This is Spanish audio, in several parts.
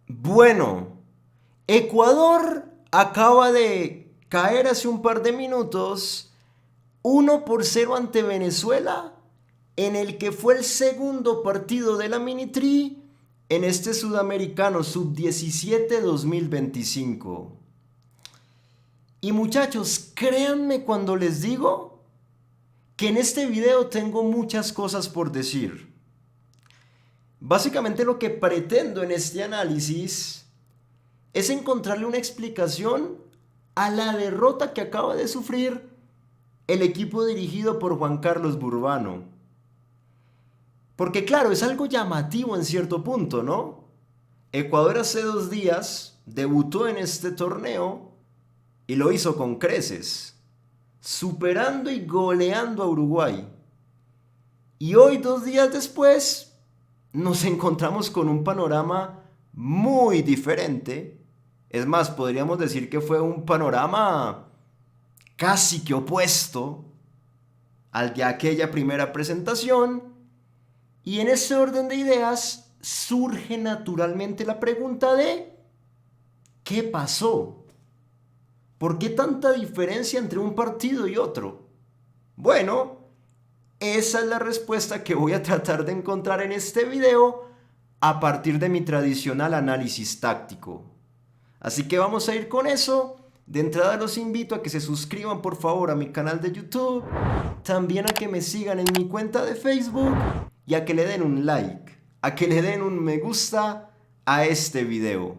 Bueno, Ecuador acaba de caer hace un par de minutos 1-0 ante Venezuela, en el que fue el segundo partido de la Mini Tri en este Sudamericano Sub-17 2025. Y muchachos, créanme cuando les digo que en este video tengo muchas cosas por decir. Básicamente lo que pretendo en este análisis es encontrarle una explicación a la derrota que acaba de sufrir el equipo dirigido por Juan Carlos Burbano. Porque claro, es algo llamativo en cierto punto, ¿no? Ecuador hace 2 días debutó en este torneo y lo hizo con creces, superando y goleando a Uruguay. Y hoy, 2 días después, nos encontramos con un panorama muy diferente. Es más, podríamos decir que fue un panorama casi que opuesto al de aquella primera presentación. Y en ese orden de ideas surge naturalmente la pregunta de ¿qué pasó? ¿Por qué tanta diferencia entre un partido y otro? Bueno, esa es la respuesta que voy a tratar de encontrar en este video a partir de mi tradicional análisis táctico. Así que vamos a ir con eso. De entrada los invito a que se suscriban por favor a mi canal de YouTube, también a que me sigan en mi cuenta de Facebook y a que le den un like, a que le den un me gusta a este video.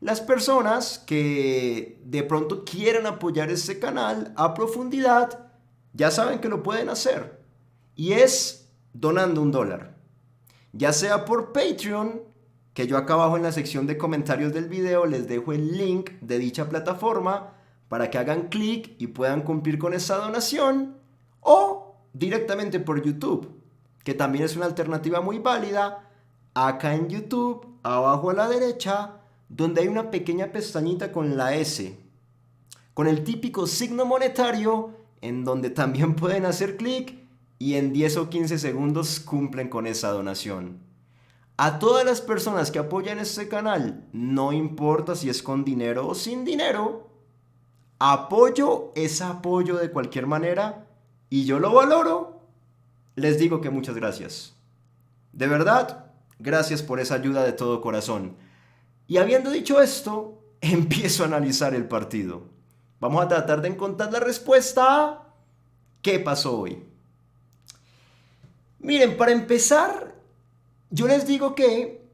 Las personas que de pronto quieran apoyar este canal a profundidad ya saben que lo pueden hacer, y es donando $1, ya sea por Patreon, que yo acá abajo en la sección de comentarios del video les dejo el link de dicha plataforma para que hagan clic y puedan cumplir con esa donación, o directamente por YouTube, que también es una alternativa muy válida. Acá en YouTube, abajo a la derecha, donde hay una pequeña pestañita con la S, con el típico signo monetario, en donde también pueden hacer clic y en 10 o 15 segundos cumplen con esa donación. A todas las personas que apoyan este canal, no importa si es con dinero o sin dinero, apoyo es apoyo de cualquier manera y yo lo valoro. Les digo que muchas gracias. De verdad, gracias por esa ayuda de todo corazón. Y habiendo dicho esto, empiezo a analizar el partido. Vamos a tratar de encontrar la respuesta a ¿qué pasó hoy? Miren, para empezar, yo les digo que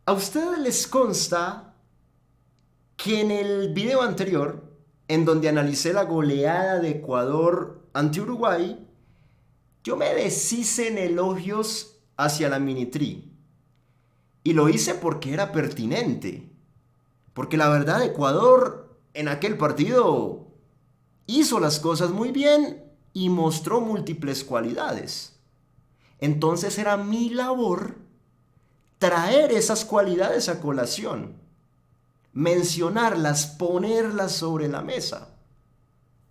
a ustedes les consta que en el video anterior, en donde analicé la goleada de Ecuador ante Uruguay, yo me deshice en elogios hacia la Mini Tri. Y lo hice porque era pertinente. Porque la verdad, Ecuador en aquel partido hizo las cosas muy bien y mostró múltiples cualidades. Entonces era mi labor traer esas cualidades a colación, mencionarlas, ponerlas sobre la mesa.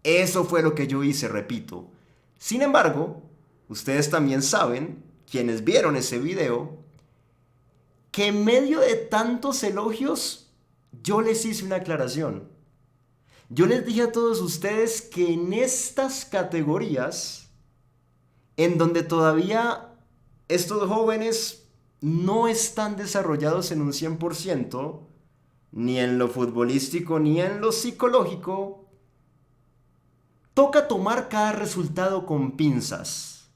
Eso fue lo que yo hice, repito. Sin embargo, ustedes también saben, quienes vieron ese video, que en medio de tantos elogios, yo les hice una aclaración. Yo les dije a todos ustedes que en estas categorías, en donde todavía estos jóvenes no están desarrollados en un 100%, ni en lo futbolístico ni en lo psicológico, toca tomar cada resultado con pinzas.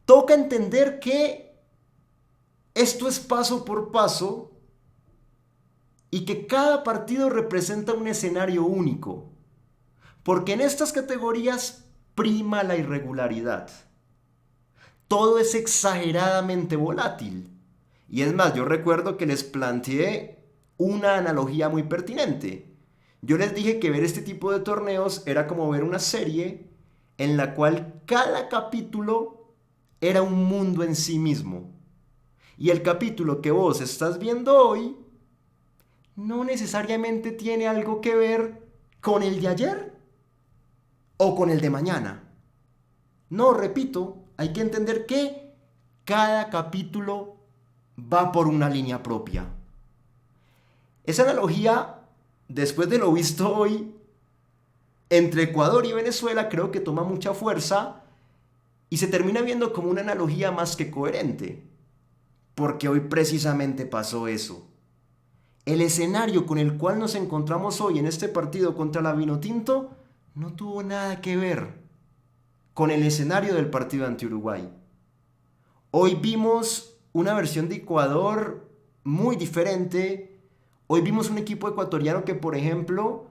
Toca entender que esto es paso por paso y que cada partido representa un escenario único, porque en estas categorías prima la irregularidad. Todo es exageradamente volátil. Y es más, yo recuerdo que les planteé una analogía muy pertinente. Yo les dije que ver este tipo de torneos era como ver una serie en la cual cada capítulo era un mundo en sí mismo. Y el capítulo que vos estás viendo hoy no necesariamente tiene algo que ver con el de ayer o con el de mañana. No, repito, hay que entender que cada capítulo va por una línea propia. Esa analogía, después de lo visto hoy, entre Ecuador y Venezuela, creo que toma mucha fuerza y se termina viendo como una analogía más que coherente. Porque hoy precisamente pasó eso. El escenario con el cual nos encontramos hoy en este partido contra la Vinotinto no tuvo nada que ver con el escenario del partido ante Uruguay. Hoy vimos una versión de Ecuador muy diferente. Hoy vimos un equipo ecuatoriano que, por ejemplo,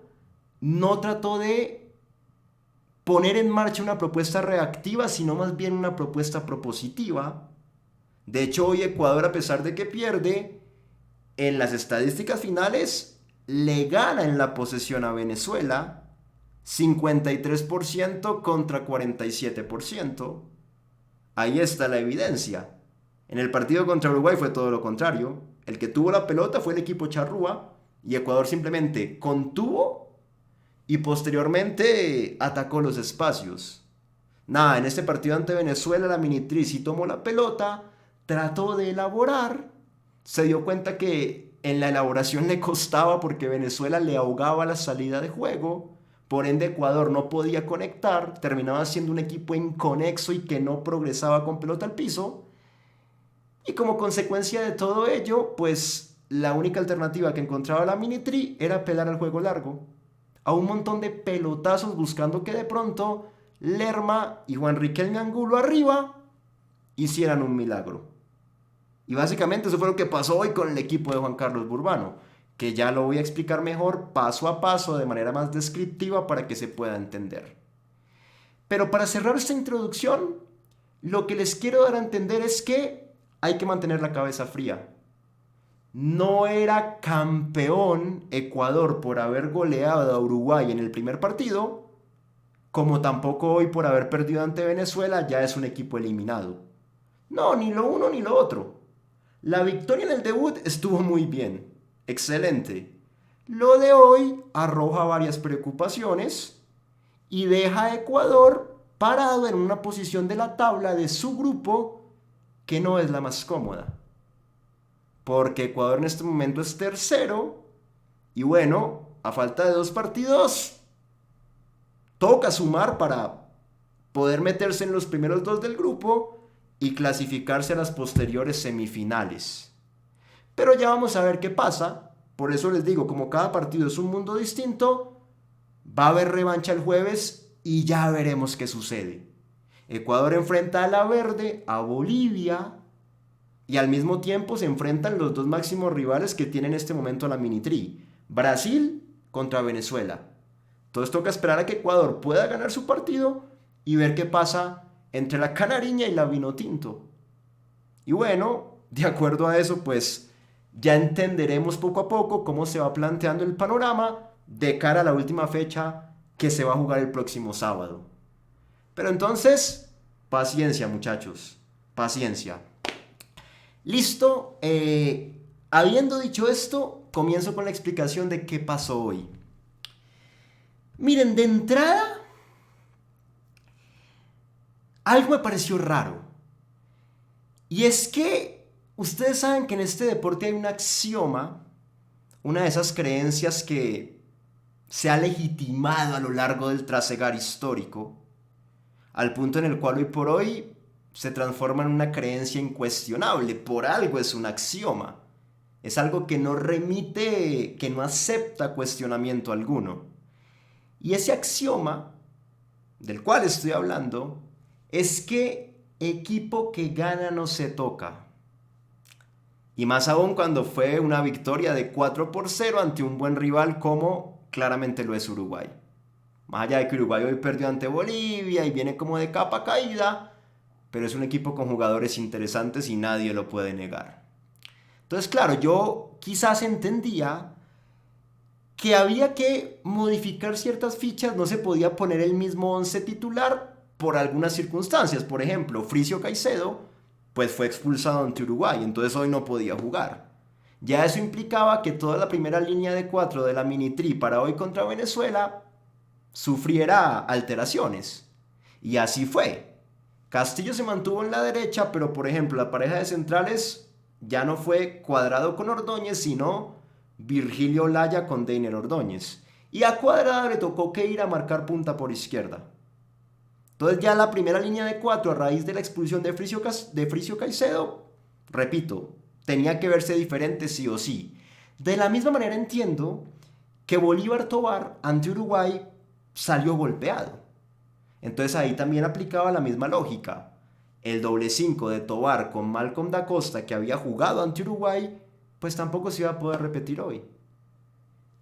no trató de poner en marcha una propuesta reactiva, sino más bien una propuesta propositiva. De hecho, hoy Ecuador, a pesar de que pierde, en las estadísticas finales le gana en la posesión a Venezuela, 53% contra 47%. Ahí está la evidencia. En el partido contra Uruguay fue todo lo contrario. El que tuvo la pelota fue el equipo charrúa y Ecuador simplemente contuvo y posteriormente atacó los espacios. Nada, en este partido ante Venezuela la Minitri sí tomó la pelota, trató de elaborar, se dio cuenta que en la elaboración le costaba porque Venezuela le ahogaba la salida de juego. Por ende, Ecuador no podía conectar, terminaba siendo un equipo inconexo y que no progresaba con pelota al piso. Y como consecuencia de todo ello, pues la única alternativa que encontraba la Minitri era apelar al juego largo, a un montón de pelotazos buscando que de pronto Lerma y Juan Riquelme Angulo arriba hicieran un milagro. Y básicamente eso fue lo que pasó hoy con el equipo de Juan Carlos Burbano, que ya lo voy a explicar mejor paso a paso de manera más descriptiva para que se pueda entender. Pero para cerrar esta introducción, lo que les quiero dar a entender es que hay que mantener la cabeza fría. No era campeón Ecuador por haber goleado a Uruguay en el primer partido, como tampoco hoy por haber perdido ante Venezuela ya es un equipo eliminado. No, ni lo uno ni lo otro. La victoria en el debut estuvo muy bien, excelente. Lo de hoy arroja varias preocupaciones y deja a Ecuador parado en una posición de la tabla de su grupo que no es la más cómoda. Porque Ecuador en este momento es tercero y bueno, a falta de 2 partidos, toca sumar para poder meterse en los primeros 2 del grupo y clasificarse a las posteriores semifinales. Pero ya vamos a ver qué pasa. Por eso les digo, como cada partido es un mundo distinto, va a haber revancha el jueves y ya veremos qué sucede. Ecuador enfrenta a la Verde, a Bolivia, y al mismo tiempo se enfrentan los 2 máximos rivales que tiene en este momento la Minitri, Brasil contra Venezuela. Entonces toca esperar a que Ecuador pueda ganar su partido y ver qué pasa entre la Canariña y la Vinotinto. Y bueno, de acuerdo a eso, pues ya entenderemos poco a poco cómo se va planteando el panorama de cara a la última fecha que se va a jugar el próximo sábado. Pero entonces, paciencia muchachos, paciencia. Listo, habiendo dicho esto, comienzo con la explicación de qué pasó hoy. Miren, de entrada, algo me pareció raro. Y es que ustedes saben que en este deporte hay un axioma, una de esas creencias que se ha legitimado a lo largo del trasegar histórico, al punto en el cual hoy por hoy se transforma en una creencia incuestionable. Por algo es un axioma. Es algo que no remite, que no acepta cuestionamiento alguno. Y ese axioma, del cual estoy hablando, es que equipo que gana no se toca. Y más aún cuando fue una victoria de 4-0 ante un buen rival como claramente lo es Uruguay. Más allá de que Uruguay hoy perdió ante Bolivia y viene como de capa caída, pero es un equipo con jugadores interesantes y nadie lo puede negar. Entonces, claro, yo quizás entendía que había que modificar ciertas fichas, no se podía poner el mismo 11 titular por algunas circunstancias. Por ejemplo, Fricio Caicedo pues fue expulsado ante Uruguay, entonces hoy no podía jugar. Ya eso implicaba que toda la primera línea de 4 de la Minitri para hoy contra Venezuela sufriera alteraciones. Y así fue. Castillo se mantuvo en la derecha, pero por ejemplo la pareja de centrales ya no fue Cuadrado con Ordóñez, sino Virgilio Olaya con Deiner Ordóñez. Y a Cuadrado le tocó que ir a marcar punta por izquierda. Entonces ya la primera línea de 4 a raíz de la expulsión de Fricio Caicedo, repito, tenía que verse diferente sí o sí. De la misma manera entiendo que Bolívar Tovar ante Uruguay salió golpeado. Entonces ahí también aplicaba la misma lógica. El doble 5 de Tovar con Malcolm da Costa, que había jugado ante Uruguay, pues tampoco se iba a poder repetir hoy.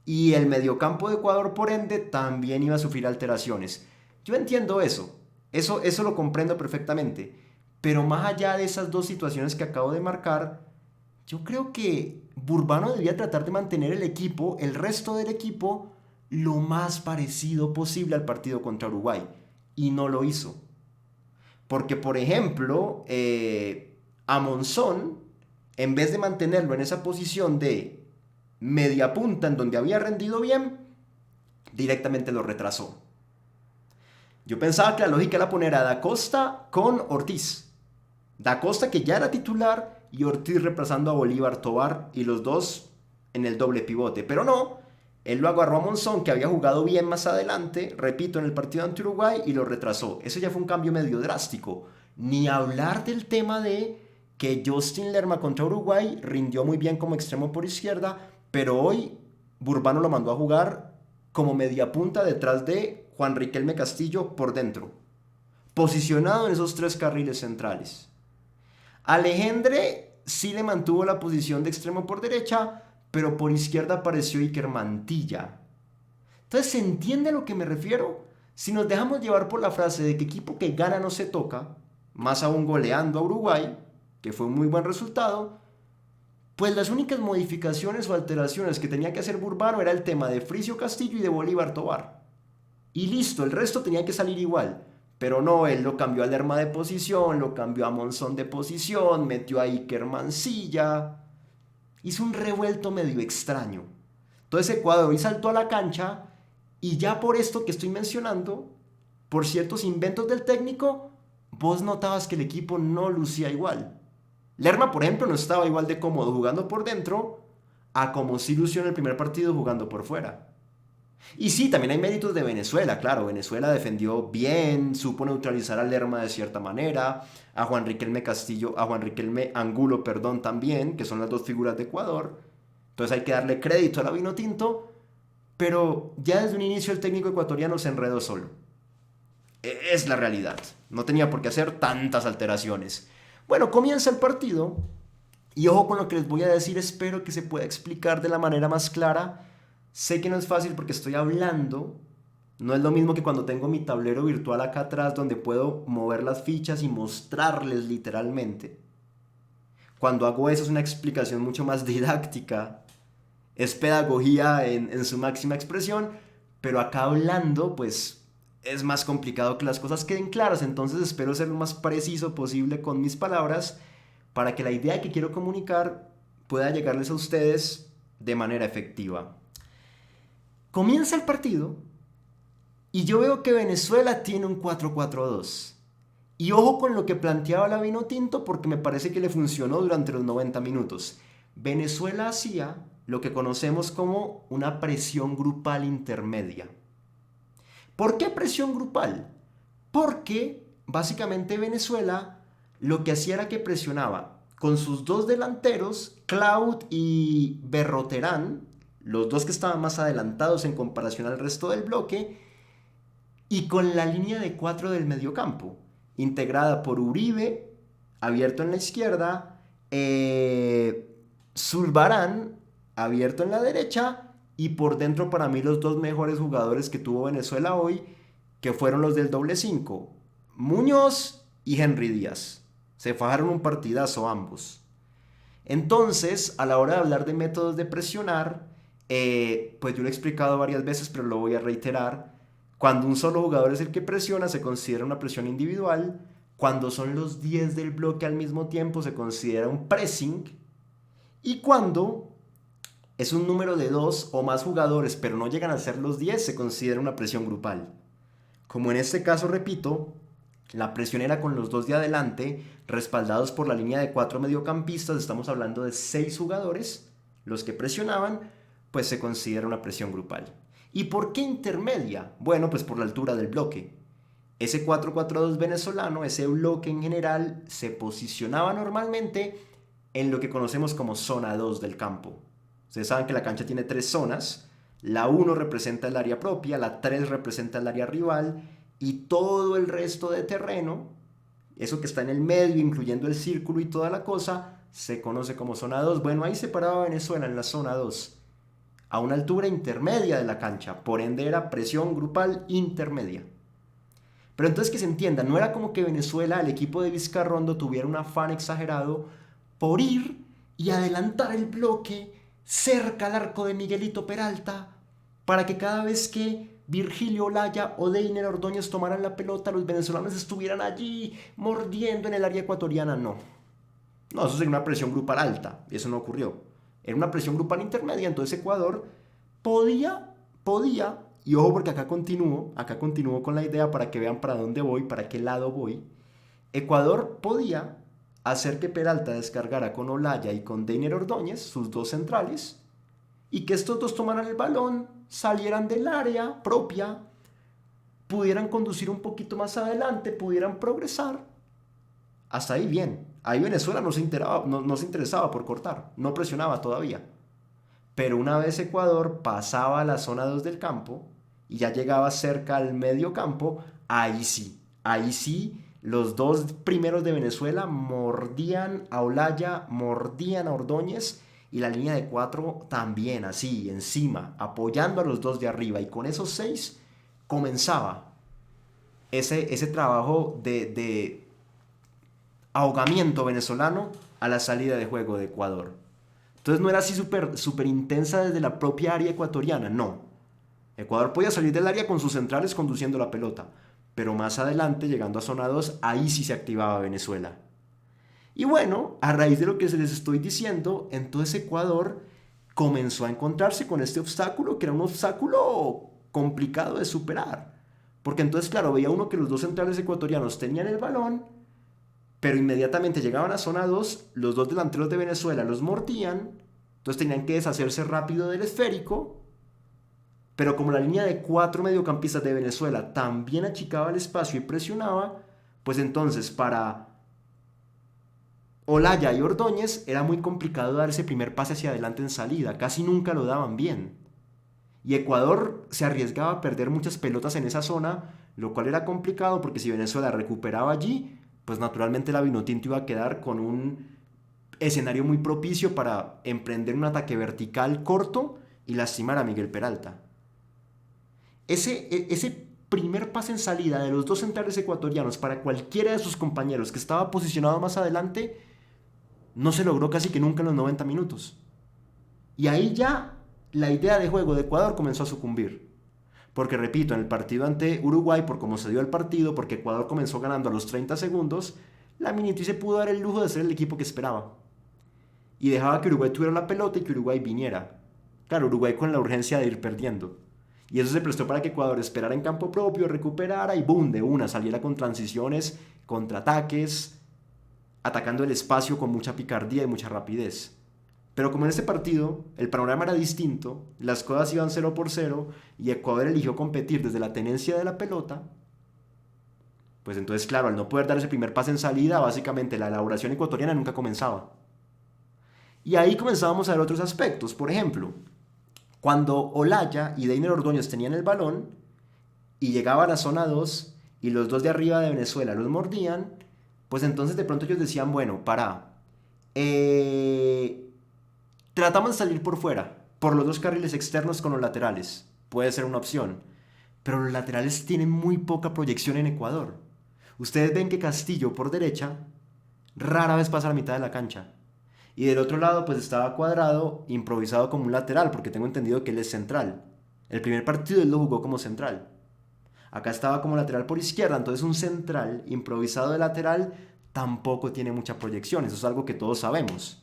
Y el mediocampo de Ecuador, por ende, también iba a sufrir alteraciones. Yo entiendo eso. Eso lo comprendo perfectamente. Pero más allá de esas dos situaciones que acabo de marcar, yo creo que Burbano debía tratar de mantener el equipo, el resto del equipo, lo más parecido posible al partido contra Uruguay. Y no lo hizo. Porque, por ejemplo, a Monzón, en vez de mantenerlo en esa posición de media punta en donde había rendido bien, directamente lo retrasó. Yo pensaba que la lógica era poner a Da Costa con Ortiz. Da Costa, que ya era titular, y Ortiz reemplazando a Bolívar Tovar, y los dos en el doble pivote. Pero no, él lo agarró a Monzón, que había jugado bien más adelante, repito, en el partido ante Uruguay, y lo retrasó. Eso ya fue un cambio medio drástico. Ni hablar del tema de que Justin Lerma contra Uruguay rindió muy bien como extremo por izquierda, pero hoy Burbano lo mandó a jugar como media punta detrás de Juan Riquelme Castillo por dentro, posicionado en esos tres carriles centrales. Alejandre sí le mantuvo la posición de extremo por derecha, pero por izquierda apareció Iker Mantilla. Entonces, ¿se entiende a lo que me refiero? Si nos dejamos llevar por la frase de que equipo que gana no se toca, más aún goleando a Uruguay, que fue un muy buen resultado, pues las únicas modificaciones o alteraciones que tenía que hacer Burbano era el tema de Fricio Castillo y de Bolívar Tovar. Y listo, el resto tenía que salir igual. Pero no, él lo cambió a Lerma de posición, lo cambió a Monzón de posición, metió a Iker Mancilla. Hizo un revuelto medio extraño. Entonces Ecuador hoy saltó a la cancha y ya por esto que estoy mencionando, por ciertos inventos del técnico, vos notabas que el equipo no lucía igual. Lerma, por ejemplo, no estaba igual de cómodo jugando por dentro a como sí lució en el primer partido jugando por fuera. Y sí, también hay méritos de Venezuela, claro. Venezuela defendió bien, supo neutralizar a Lerma de cierta manera, a Juan Riquelme Castillo, a Juan Riquelme Angulo, perdón, también, que son las dos figuras de Ecuador. Entonces hay que darle crédito a la Vinotinto, pero ya desde un inicio el técnico ecuatoriano se enredó solo. Es la realidad. No tenía por qué hacer tantas alteraciones. Bueno, comienza el partido y ojo con lo que les voy a decir, espero que se pueda explicar de la manera más clara. Sé que no es fácil porque estoy hablando, no es lo mismo que cuando tengo mi tablero virtual acá atrás donde puedo mover las fichas y mostrarles literalmente. Cuando hago eso es una explicación mucho más didáctica, es pedagogía en su máxima expresión, pero acá hablando pues es más complicado que las cosas queden claras, entonces espero ser lo más preciso posible con mis palabras para que la idea que quiero comunicar pueda llegarles a ustedes de manera efectiva. Comienza el partido y yo veo que Venezuela tiene un 4-4-2. Y ojo con lo que planteaba la Vinotinto porque me parece que le funcionó durante los 90 minutos. Venezuela hacía lo que conocemos como una presión grupal intermedia. ¿Por qué presión grupal? Porque básicamente Venezuela lo que hacía era que presionaba con sus dos delanteros, Cloud y Berroterán, los dos que estaban más adelantados en comparación al resto del bloque, y con la línea de 4 del mediocampo, integrada por Uribe, abierto en la izquierda, Zulbarán, abierto en la derecha, y por dentro para mí los dos mejores jugadores que tuvo Venezuela hoy, que fueron los del doble 5, Muñoz y Henry Díaz. Se fajaron un partidazo ambos. Entonces, a la hora de hablar de métodos de presionar, pues yo lo he explicado varias veces, pero lo voy a reiterar. Cuando un solo jugador es el que presiona, se considera una presión individual. Cuando son los 10 del bloque al mismo tiempo, se considera un pressing. Y cuando es un número de 2 o más jugadores, pero no llegan a ser los 10, se considera una presión grupal. Como en este caso, repito, La presión era con los dos de adelante, respaldados por la línea de 4 mediocampistas, estamos hablando de 6 jugadores, los que presionaban, pues se considera una presión grupal. ¿Y por qué intermedia? Bueno, pues por la altura del bloque. Ese 4-4-2 venezolano, ese bloque en general, se posicionaba normalmente en lo que conocemos como zona 2 del campo. Ustedes saben que la cancha tiene 3 zonas. La 1 representa el área propia, la 3 representa el área rival y todo el resto de terreno, eso que está en el medio, incluyendo el círculo y toda la cosa, se conoce como zona 2. Bueno, ahí se paraba Venezuela en la zona 2, a una altura intermedia de la cancha, por ende era presión grupal intermedia. Pero entonces que se entienda, no era como que Venezuela, el equipo de Vizcarrondo, tuviera un afán exagerado por ir y adelantar el bloque cerca al arco de Miguelito Peralta, para que cada vez que Virgilio Olaya o Deiner Ordóñez tomaran la pelota, los venezolanos estuvieran allí mordiendo en el área ecuatoriana. No, eso sería una presión grupal alta, y eso no ocurrió. Era una presión grupal intermedia, entonces Ecuador podía, y ojo porque acá continúo con la idea para que vean para dónde voy, para qué lado voy. Ecuador podía hacer que Peralta descargara con Olaya y con Deiner Ordóñez, sus dos centrales, y que estos dos tomaran el balón, salieran del área propia, pudieran conducir un poquito más adelante, pudieran progresar. Hasta ahí bien. Ahí Venezuela no se interesaba por cortar, no presionaba todavía. Pero una vez Ecuador pasaba a la zona 2 del campo y ya llegaba cerca al medio campo, ahí sí, los dos primeros de Venezuela mordían a Olaya, mordían a Ordóñez, y la línea de 4 también, así, encima, apoyando a los dos de arriba. Y con esos 6 comenzaba ese trabajo de ahogamiento venezolano a la salida de juego de Ecuador. Entonces no era así súper intensa desde la propia área ecuatoriana, no. Ecuador podía salir del área con sus centrales conduciendo la pelota, pero más adelante, llegando a zona 2, ahí sí se activaba Venezuela. Y bueno, a raíz de lo que les estoy diciendo, entonces Ecuador comenzó a encontrarse con este obstáculo, que era un obstáculo complicado de superar. Porque entonces, claro, veía uno que los dos centrales ecuatorianos tenían el balón, pero inmediatamente llegaban a zona 2, los dos delanteros de Venezuela los mordían, entonces tenían que deshacerse rápido del esférico, pero como la línea de 4 mediocampistas de Venezuela también achicaba el espacio y presionaba, pues entonces para Olaya y Ordóñez era muy complicado dar ese primer pase hacia adelante en salida, casi nunca lo daban bien. Y Ecuador se arriesgaba a perder muchas pelotas en esa zona, lo cual era complicado porque si Venezuela recuperaba allí, pues naturalmente la Vinotinto iba a quedar con un escenario muy propicio para emprender un ataque vertical corto y lastimar a Miguel Peralta. Ese primer pase en salida de los dos centrales ecuatorianos para cualquiera de sus compañeros que estaba posicionado más adelante no se logró casi que nunca en los 90 minutos. Y ahí ya la idea de juego de Ecuador comenzó a sucumbir. Porque repito, en el partido ante Uruguay, por cómo se dio el partido, porque Ecuador comenzó ganando a los 30 segundos, la Miniti se pudo dar el lujo de ser el equipo que esperaba. Y dejaba que Uruguay tuviera la pelota y que Uruguay viniera. Claro, Uruguay con la urgencia de ir perdiendo. Y eso se prestó para que Ecuador esperara en campo propio, recuperara y boom, de una, saliera con transiciones, contraataques, atacando el espacio con mucha picardía y mucha rapidez. Pero como en este partido el panorama era distinto, las cosas iban 0-0 y Ecuador eligió competir desde la tenencia de la pelota, pues entonces claro, al no poder dar ese primer pase en salida, básicamente la elaboración ecuatoriana nunca comenzaba. Y ahí comenzábamos a ver otros aspectos. Por ejemplo, cuando Olaya y Deiner Ordóñez tenían el balón y llegaban a zona 2 y los dos de arriba de Venezuela los mordían, pues entonces de pronto ellos decían, bueno, tratamos de salir por fuera, por los dos carriles externos con los laterales. Puede ser una opción. Pero los laterales tienen muy poca proyección en Ecuador. Ustedes ven que Castillo por derecha rara vez pasa a la mitad de la cancha. Y del otro lado pues estaba Cuadrado improvisado como un lateral, porque tengo entendido que él es central. El primer partido él lo jugó como central. Acá estaba como lateral por izquierda, entonces un central improvisado de lateral tampoco tiene mucha proyección. Eso es algo que todos sabemos.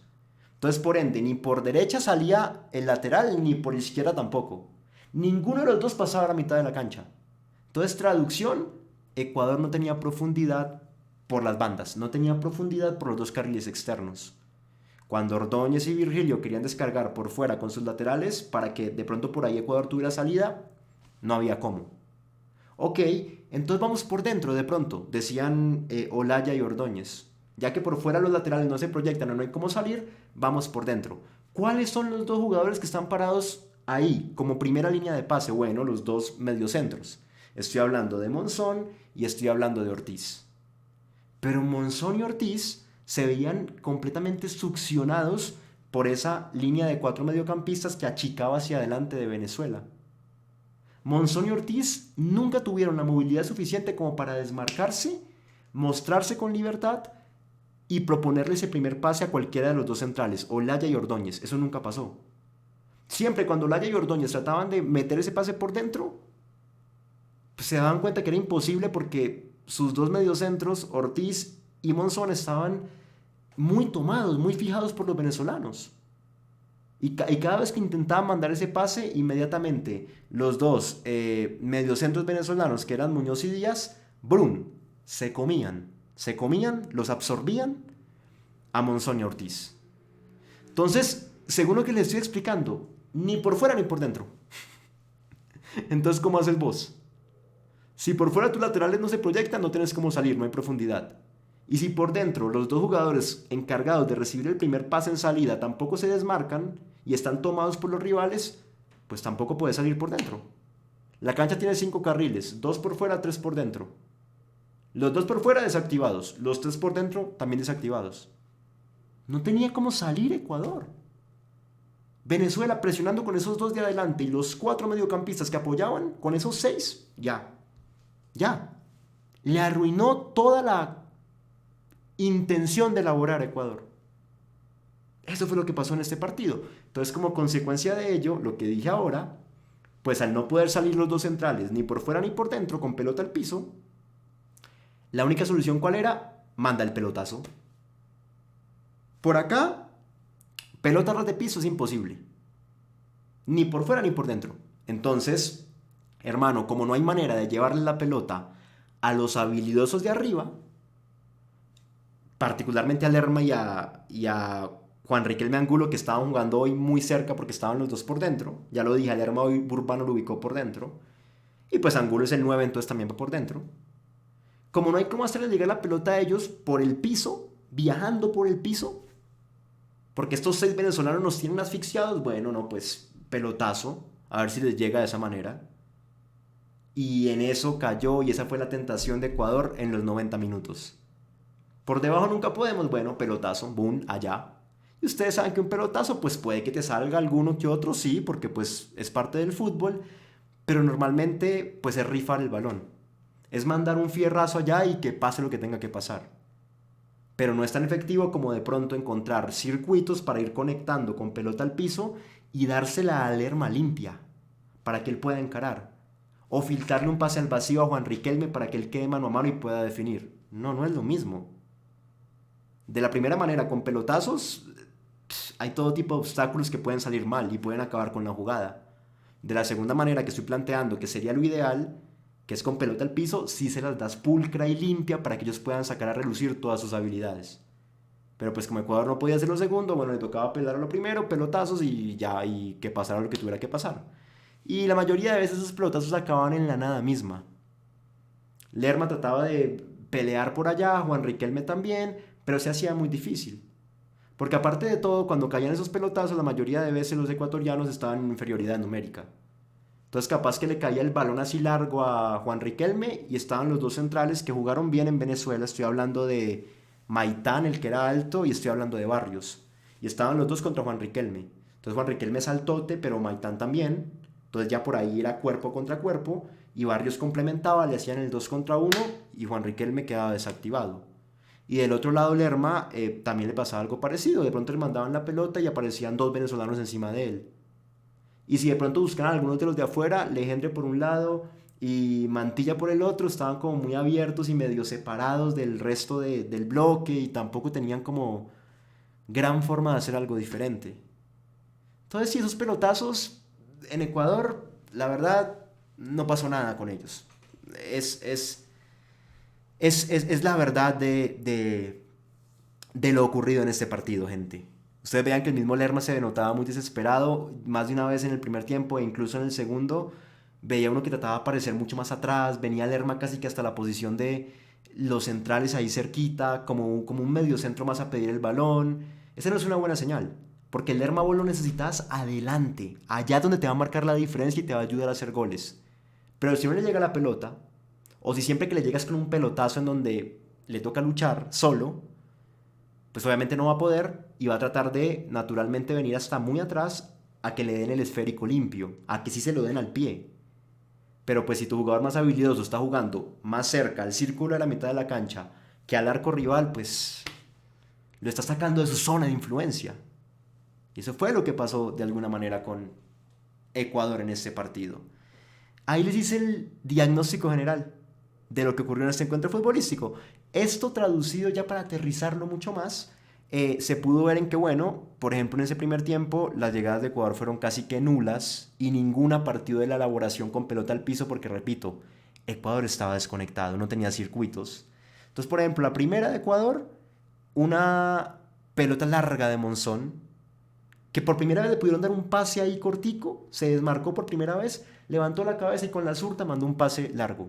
Entonces, por ende, ni por derecha salía el lateral, ni por izquierda tampoco. Ninguno de los dos pasaba a la mitad de la cancha. Entonces, traducción, Ecuador no tenía profundidad por las bandas, no tenía profundidad por los dos carriles externos. Cuando Ordóñez y Virgilio querían descargar por fuera con sus laterales para que de pronto por ahí Ecuador tuviera salida, no había cómo. Ok, entonces vamos por dentro de pronto, decían Olaya y Ordóñez. Ya que por fuera los laterales no se proyectan o no hay cómo salir, vamos por dentro. ¿Cuáles son los dos jugadores que están parados ahí como primera línea de pase? Bueno, los dos mediocentros. Estoy hablando de Monzón y estoy hablando de Ortiz. Pero Monzón y Ortiz se veían completamente succionados por esa línea de cuatro mediocampistas que achicaba hacia adelante de Venezuela. Monzón y Ortiz nunca tuvieron la movilidad suficiente como para desmarcarse, mostrarse con libertad y proponerle ese primer pase a cualquiera de los dos centrales, Olaya y Ordóñez. Eso nunca pasó. Siempre cuando Olaya y Ordóñez trataban de meter ese pase por dentro, pues se daban cuenta que era imposible porque sus dos mediocentros, Ortiz y Monzón, estaban muy tomados, muy fijados por los venezolanos. Y cada vez que intentaban mandar ese pase, inmediatamente los dos mediocentros venezolanos, que eran Muñoz y Díaz, ¡brum!, se comían, los absorbían a Monzón y Ortiz. Entonces, según lo que les estoy explicando, ni por fuera ni por dentro. Entonces, ¿cómo haces vos? Si por fuera tus laterales no se proyectan, no tienes cómo salir, no hay profundidad. Y si por dentro los dos jugadores encargados de recibir el primer pase en salida tampoco se desmarcan y están tomados por los rivales, pues tampoco puedes salir por dentro. La cancha tiene 5 carriles, 2 por fuera, 3 por dentro. Los 2 por fuera desactivados, los 3 por dentro también desactivados. No tenía cómo salir Ecuador. Venezuela presionando con esos 2 de adelante y los 4 mediocampistas que apoyaban, con esos 6, ya. Le arruinó toda la intención de elaborar a Ecuador. Eso fue lo que pasó en este partido. Entonces, como consecuencia de ello, lo que dije ahora, pues al no poder salir los dos centrales, ni por fuera ni por dentro, con pelota al piso, la única solución, ¿cuál era? Manda el pelotazo. Por acá, pelota ras de piso es imposible. Ni por fuera ni por dentro. Entonces, hermano, como no hay manera de llevarle la pelota a los habilidosos de arriba, particularmente a Lerma y a Juan Riquelme Angulo, que estaban jugando hoy muy cerca porque estaban los dos por dentro. Ya lo dije, a Lerma hoy Urbano lo ubicó por dentro. Y pues Angulo es el 9, entonces también va por dentro. Como no hay cómo hacerle llegar la pelota a ellos por el piso, viajando por el piso, porque estos 6 venezolanos nos tienen asfixiados, bueno, no, pues pelotazo, a ver si les llega de esa manera. Y en eso cayó y esa fue la tentación de Ecuador en los 90 minutos. Por debajo nunca podemos, bueno, pelotazo, boom, allá. Y ustedes saben que un pelotazo pues puede que te salga alguno que otro, sí, porque pues es parte del fútbol, pero normalmente pues es rifar el balón. Es mandar un fierrazo allá y que pase lo que tenga que pasar. Pero no es tan efectivo como de pronto encontrar circuitos para ir conectando con pelota al piso y dársela a Lerma limpia, para que él pueda encarar. O filtrarle un pase al vacío a Juan Riquelme para que él quede mano a mano y pueda definir. No, no es lo mismo. De la primera manera, con pelotazos, hay todo tipo de obstáculos que pueden salir mal y pueden acabar con la jugada. De la segunda manera que estoy planteando, que sería lo ideal, que es con pelota al piso, sí se las das pulcra y limpia para que ellos puedan sacar a relucir todas sus habilidades. Pero pues como Ecuador no podía hacer lo segundo, bueno, le tocaba apelar a lo primero, pelotazos y ya, y que pasara lo que tuviera que pasar. Y la mayoría de veces esos pelotazos acababan en la nada misma. Lerma trataba de pelear por allá, Juan Riquelme también, pero se hacía muy difícil. Porque aparte de todo, cuando caían esos pelotazos, la mayoría de veces los ecuatorianos estaban en inferioridad numérica. Entonces capaz que le caía el balón así largo a Juan Riquelme y estaban los dos centrales que jugaron bien en Venezuela. Estoy hablando de Maitán, el que era alto, y estoy hablando de Barrios. Y estaban los dos contra Juan Riquelme. Entonces Juan Riquelme saltote, pero Maitán también. Entonces ya por ahí era cuerpo contra cuerpo y Barrios complementaba, le hacían el 2 contra 1 y Juan Riquelme quedaba desactivado. Y del otro lado Lerma también le pasaba algo parecido. De pronto le mandaban la pelota y aparecían 2 venezolanos encima de él. Y si de pronto buscaban algunos de los de afuera, Legendre por un lado y Mantilla por el otro, estaban como muy abiertos y medio separados del resto del bloque y tampoco tenían como gran forma de hacer algo diferente. Entonces, sí, esos pelotazos en Ecuador, la verdad, no pasó nada con ellos. Es Es la verdad de lo ocurrido en este partido, gente. Ustedes vean que el mismo Lerma se denotaba muy desesperado, más de una vez en el primer tiempo e incluso en el segundo. Veía uno que trataba de aparecer mucho más atrás, venía Lerma casi que hasta la posición de los centrales ahí cerquita, como un medio centro más a pedir el balón. Esa no es una buena señal, porque el Lerma vos lo necesitas adelante, allá donde te va a marcar la diferencia y te va a ayudar a hacer goles. Pero si no le llega la pelota, o si siempre que le llegas con un pelotazo en donde le toca luchar solo, pues obviamente no va a poder y va a tratar de naturalmente venir hasta muy atrás a que le den el esférico limpio, a que sí se lo den al pie. Pero pues si tu jugador más habilidoso está jugando más cerca al círculo de la mitad de la cancha que al arco rival, pues lo está sacando de su zona de influencia. Y eso fue lo que pasó de alguna manera con Ecuador en este partido. Ahí les hice el diagnóstico general de lo que ocurrió en este encuentro futbolístico. Esto traducido ya para aterrizarlo mucho más, se pudo ver en que, bueno, por ejemplo, en ese primer tiempo las llegadas de Ecuador fueron casi que nulas y ninguna partió de la elaboración con pelota al piso porque, repito, Ecuador estaba desconectado, no tenía circuitos. Entonces, por ejemplo, la primera de Ecuador, una pelota larga de Monzón, que por primera vez le pudieron dar un pase ahí cortico, se desmarcó por primera vez, levantó la cabeza y con la zurda mandó un pase largo.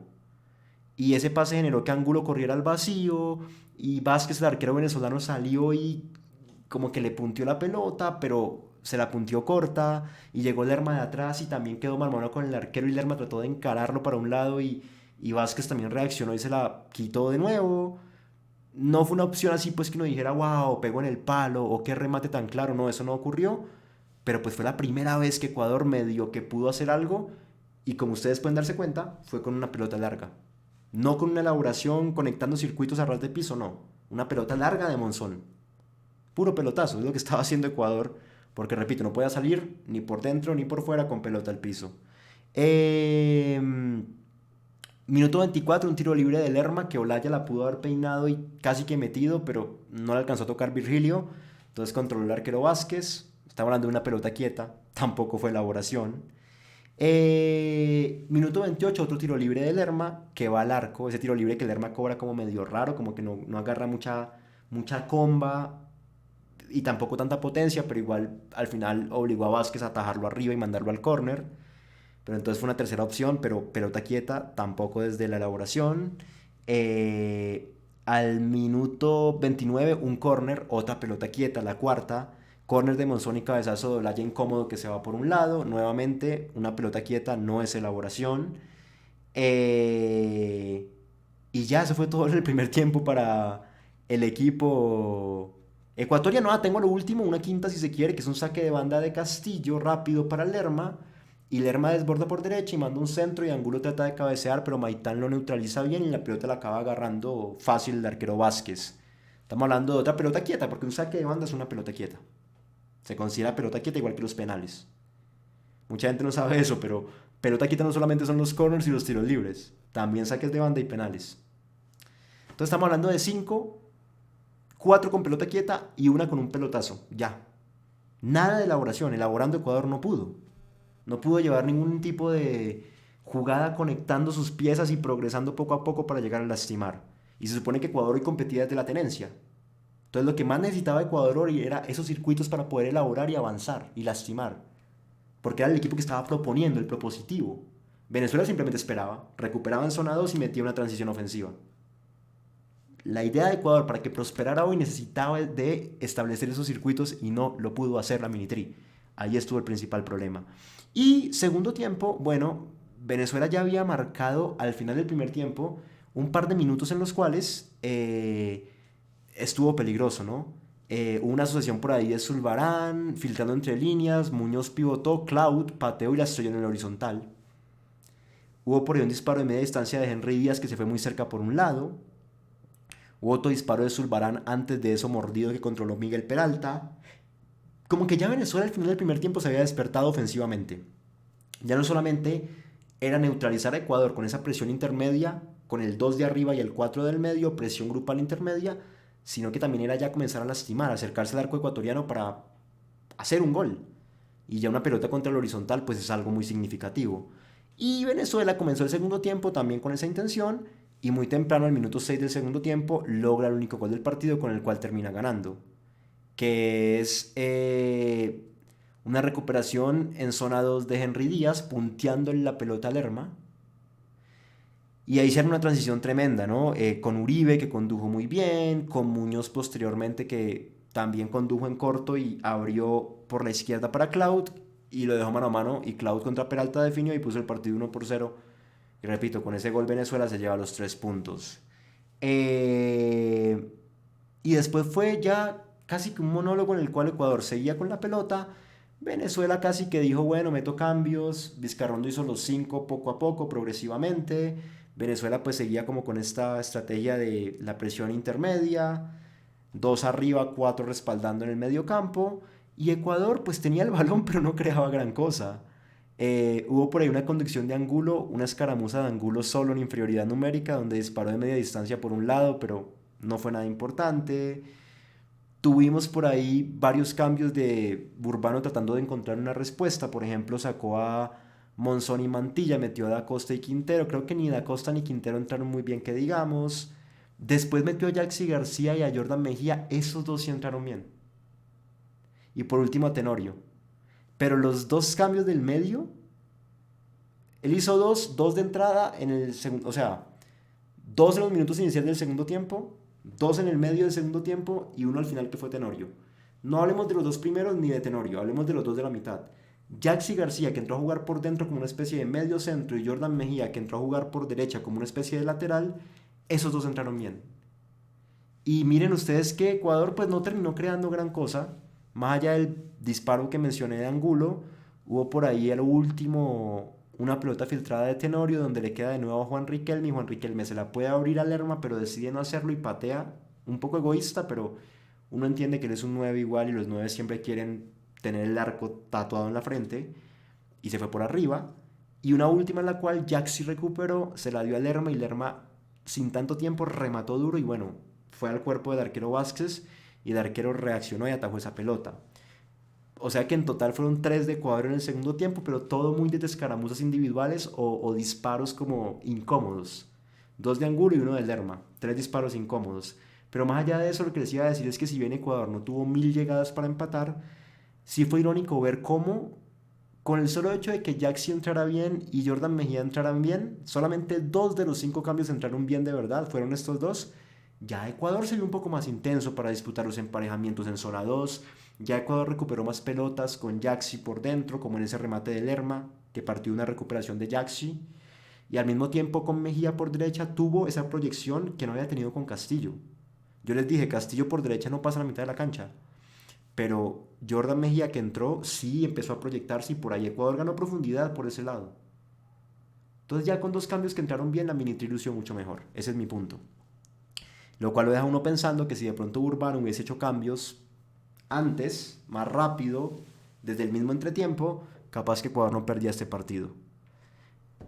Y ese pase generó que Angulo corriera al vacío y Vázquez, el arquero venezolano, salió y como que le punteó la pelota, pero se la punteó corta y llegó Lerma de atrás y también quedó mano a mano con el arquero y Lerma trató de encararlo para un lado y Vázquez también reaccionó y se la quitó de nuevo. No fue una opción así pues que uno dijera, wow, pegó en el palo o qué remate tan claro, no, eso no ocurrió. Pero pues fue la primera vez que Ecuador medio que pudo hacer algo y como ustedes pueden darse cuenta, fue con una pelota larga. No con una elaboración conectando circuitos a ras de piso, no. Una pelota larga de Monzón. Puro pelotazo, es lo que estaba haciendo Ecuador. Porque repito, no podía salir ni por dentro ni por fuera con pelota al piso. Eh, Minuto 24, un tiro libre de Lerma que Olaya la pudo haber peinado y casi que metido, pero no le alcanzó a tocar Virgilio. Entonces controló el arquero Vázquez. Estaba hablando de una pelota quieta, tampoco fue elaboración. Minuto 28, otro tiro libre de Lerma que va al arco. Ese tiro libre que Lerma cobra como medio raro, como que no agarra mucha comba y tampoco tanta potencia, pero igual al final obligó a Vázquez a atajarlo arriba y mandarlo al córner. Pero entonces fue una tercera opción, pero pelota quieta, tampoco desde la elaboración. Al minuto 29, un córner, otra pelota quieta, la cuarta. Córner de Monzón y cabezazo de Olaya incómodo que se va por un lado. Nuevamente, una pelota quieta, no es elaboración. Y ya, eso fue todo en el primer tiempo para el equipo ecuatoriano. Tengo lo último, una quinta si se quiere, que es un saque de banda de Castillo rápido para Lerma. Y Lerma desborda por derecha y manda un centro y Angulo trata de cabecear, pero Maitán lo neutraliza bien y la pelota la acaba agarrando fácil el arquero Vázquez. Estamos hablando de otra pelota quieta, porque un saque de banda es una pelota quieta. Se considera pelota quieta igual que los penales. Mucha gente no sabe eso, pero pelota quieta no solamente son los corners y los tiros libres, también saques de banda y penales. Entonces estamos hablando de 5, 4 con pelota quieta y una con un pelotazo. Ya. Nada de elaboración. Elaborando Ecuador no pudo. No pudo llevar ningún tipo de jugada conectando sus piezas y progresando poco a poco para llegar a lastimar. Y se supone que Ecuador hoy competía desde la tenencia. Entonces lo que más necesitaba Ecuador hoy era esos circuitos para poder elaborar y avanzar y lastimar. Porque era el equipo que estaba proponiendo, el propositivo. Venezuela simplemente esperaba, recuperaba en zona 2 y metía una transición ofensiva. La idea de Ecuador para que prosperara hoy necesitaba de establecer esos circuitos y no lo pudo hacer la Minitri. Ahí estuvo el principal problema. Y segundo tiempo, bueno, Venezuela ya había marcado al final del primer tiempo un par de minutos en los cuales estuvo peligroso, ¿no? Hubo una asociación por ahí de Zulbarán, filtrando entre líneas, Muñoz pivotó, Cloud pateó y la estrelló en el horizontal. Hubo por ahí un disparo de media distancia de Henry Díaz que se fue muy cerca por un lado. Hubo otro disparo de Zulbarán antes de eso mordido que controló Miguel Peralta. Como que ya Venezuela al final del primer tiempo se había despertado ofensivamente. Ya no solamente era neutralizar a Ecuador con esa presión intermedia, con el 2 de arriba y el 4 del medio, presión grupal intermedia, sino que también era ya comenzar a lastimar, acercarse al arco ecuatoriano para hacer un gol. Y ya una pelota contra el horizontal pues es algo muy significativo. Y Venezuela comenzó el segundo tiempo también con esa intención y muy temprano, al minuto 6 del segundo tiempo, logra el único gol del partido con el cual termina ganando, que es una recuperación en zona 2 de Henry Díaz, punteando la pelota a Lerma. Y ahí se hace una transición tremenda, ¿no? Con Uribe, que condujo muy bien, con Muñoz posteriormente, que también condujo en corto y abrió por la izquierda para Cloud, y lo dejó mano a mano, y Cloud contra Peralta definió y puso el partido 1-0. Y repito, con ese gol Venezuela se lleva los 3 puntos. Eh, y después fue ya casi que un monólogo en el cual Ecuador seguía con la pelota. Venezuela casi que dijo, bueno, meto cambios. Vizcarrondo hizo los 5 poco a poco, progresivamente. Venezuela pues seguía como con esta estrategia de la presión intermedia. 2 arriba, 4 respaldando en el medio campo. Y Ecuador pues tenía el balón pero no creaba gran cosa. Hubo por ahí una conducción de Angulo, una escaramuza de Angulo solo en inferioridad numérica, donde disparó de media distancia por un lado, pero no fue nada importante. Tuvimos por ahí varios cambios de Burbano tratando de encontrar una respuesta. Por ejemplo, sacó a Monzón y Mantilla, metió a Da Costa y Quintero. Creo que ni Da Costa ni Quintero entraron muy bien, que digamos. Después metió a Jaxi García y a Jordan Mejía. Esos dos sí entraron bien. Y por último a Tenorio. Pero los dos cambios del medio, él hizo dos de entrada en el segundo, o sea, dos en los minutos iniciales del segundo tiempo, dos en el medio del segundo tiempo y uno al final que fue Tenorio. No hablemos de los dos primeros ni de Tenorio, hablemos de los dos de la mitad. Jaxi García, que entró a jugar por dentro como una especie de medio centro, y Jordan Mejía, que entró a jugar por derecha como una especie de lateral, esos dos entraron bien. Y miren ustedes que Ecuador pues no terminó creando gran cosa, más allá del disparo que mencioné de Angulo, hubo por ahí el último una pelota filtrada de Tenorio donde le queda de nuevo a Juan Riquelme, y Juan Riquelme se la puede abrir a Lerma pero decide no hacerlo y patea, un poco egoísta, pero uno entiende que él es un 9 igual y los 9 siempre quieren tener el arco tatuado en la frente, y se fue por arriba. Y una última en la cual Jaxi recuperó, se la dio a Lerma y Lerma sin tanto tiempo remató duro y bueno, fue al cuerpo del arquero Vázquez y el arquero reaccionó y atajó esa pelota. O sea que en total fueron 3 de Ecuador en el segundo tiempo, pero todo muy de escaramuzas individuales o disparos como incómodos. 2 de Angulo y 1 de Lerma. 3 disparos incómodos. Pero más allá de eso, lo que les iba a decir es que si bien Ecuador no tuvo 1000 llegadas para empatar, sí fue irónico ver cómo, con el solo hecho de que Jaxi entrara bien y Jordan Mejía entraran bien, solamente 2 de los 5 cambios entraron bien de verdad, fueron estos dos. Ya Ecuador se vio un poco más intenso para disputar los emparejamientos en zona 2. Ya Ecuador recuperó más pelotas con Jaxi por dentro, como en ese remate de Lerma, que partió una recuperación de Jaxi. Y al mismo tiempo con Mejía por derecha tuvo esa proyección que no había tenido con Castillo. Yo les dije, Castillo por derecha no pasa la mitad de la cancha. Pero Jordan Mejía que entró, sí empezó a proyectarse y por ahí Ecuador ganó profundidad por ese lado. Entonces ya con 2 cambios que entraron bien, la mini lució mucho mejor. Ese es mi punto. Lo cual lo deja uno pensando que si de pronto Urbano hubiese hecho cambios antes, más rápido, desde el mismo entretiempo, capaz que Ecuador no perdía este partido.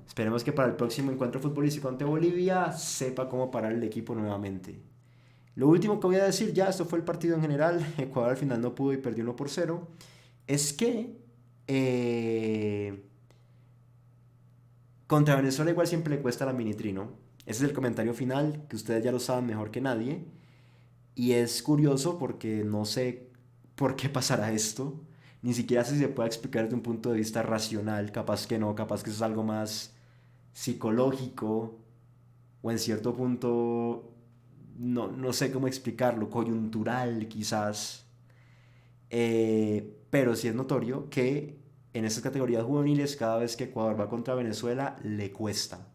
Esperemos que para el próximo encuentro futbolístico ante Bolivia sepa cómo parar el equipo nuevamente. Lo último que voy a decir, ya esto fue el partido en general, Ecuador al final no pudo y perdió 1-0, es que contra Venezuela igual siempre le cuesta la mini ¿no? Ese es el comentario final, que ustedes ya lo saben mejor que nadie. Y es curioso porque no sé por qué pasará esto. Ni siquiera sé si se puede explicar desde un punto de vista racional. Capaz que no, capaz que eso es algo más psicológico. O en cierto punto, no sé cómo explicarlo, coyuntural quizás. Pero sí es notorio que en estas categorías juveniles, cada vez que Ecuador va contra Venezuela, le cuesta.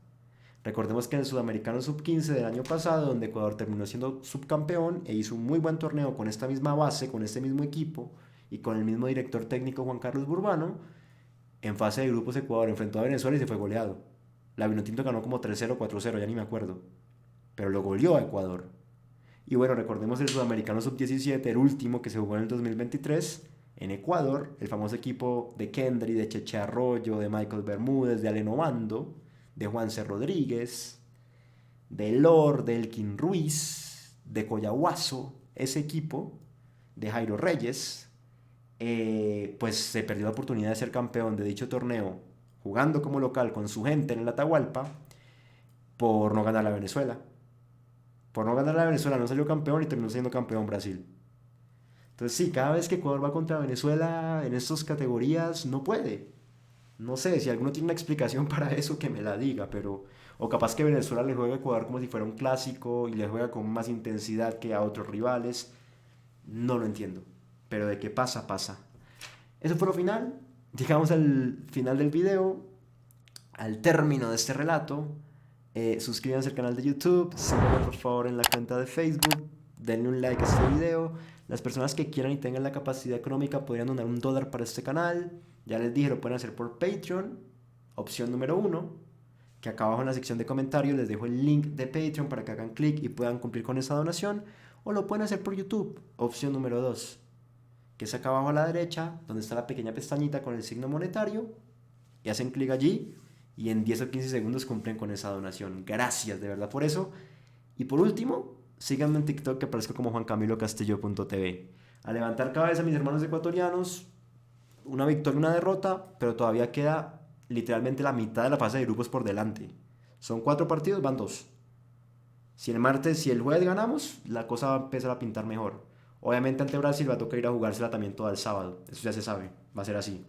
Recordemos que en el Sudamericano Sub-15 del año pasado, donde Ecuador terminó siendo subcampeón e hizo un muy buen torneo con esta misma base, con este mismo equipo y con el mismo director técnico Juan Carlos Burbano, en fase de grupos Ecuador enfrentó a Venezuela y se fue goleado. La Vinotinto ganó como 3-0, 4-0, ya ni me acuerdo. Pero lo goleó a Ecuador. Y bueno, recordemos el Sudamericano Sub-17, el último que se jugó en el 2023, en Ecuador, el famoso equipo de Kendry, de Cheche Arroyo, de Michael Bermúdez, de Aleno Bando, de Juanse Rodríguez, de Lord, de Elkin Ruiz, de Coyahuaso, ese equipo, de Jairo Reyes, pues se perdió la oportunidad de ser campeón de dicho torneo, jugando como local con su gente en el Atahualpa, por no ganar a Venezuela. Por no ganar a Venezuela no salió campeón y terminó siendo campeón Brasil. Entonces sí, cada vez que Ecuador va contra Venezuela en estas categorías no puede. No sé, si alguno tiene una explicación para eso que me la diga, pero... O capaz que Venezuela le juega a Ecuador como si fuera un clásico y le juega con más intensidad que a otros rivales. No lo entiendo. Pero de qué pasa, pasa. Eso fue lo final. Llegamos al final del video, al término de este relato. Suscríbanse al canal de YouTube, síganme por favor en la cuenta de Facebook, denle un like a este video. Las personas que quieran y tengan la capacidad económica podrían donar $1 para este canal. Ya les dije, lo pueden hacer por Patreon, opción número 1, que acá abajo en la sección de comentarios les dejo el link de Patreon para que hagan clic y puedan cumplir con esa donación. O lo pueden hacer por YouTube, opción número 2, que es acá abajo a la derecha, donde está la pequeña pestañita con el signo monetario, y hacen clic allí y en 10 o 15 segundos cumplen con esa donación. Gracias de verdad por eso. Y por último, síganme en TikTok, que aparezco como juancamilocastillo.tv. A levantar cabeza, mis hermanos ecuatorianos. Una victoria, una derrota, pero todavía queda literalmente la mitad de la fase de grupos por delante. Son 4 partidos, van 2. Si el jueves ganamos, la cosa va a empezar a pintar mejor. Obviamente ante Brasil va a tocar ir a jugársela también todo el sábado. Eso ya se sabe, va a ser así.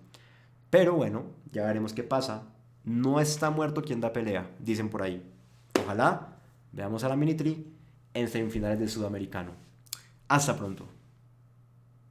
Pero bueno, ya veremos qué pasa. No está muerto quien da pelea, dicen por ahí. Ojalá veamos a la Minitri en semifinales del Sudamericano. Hasta pronto.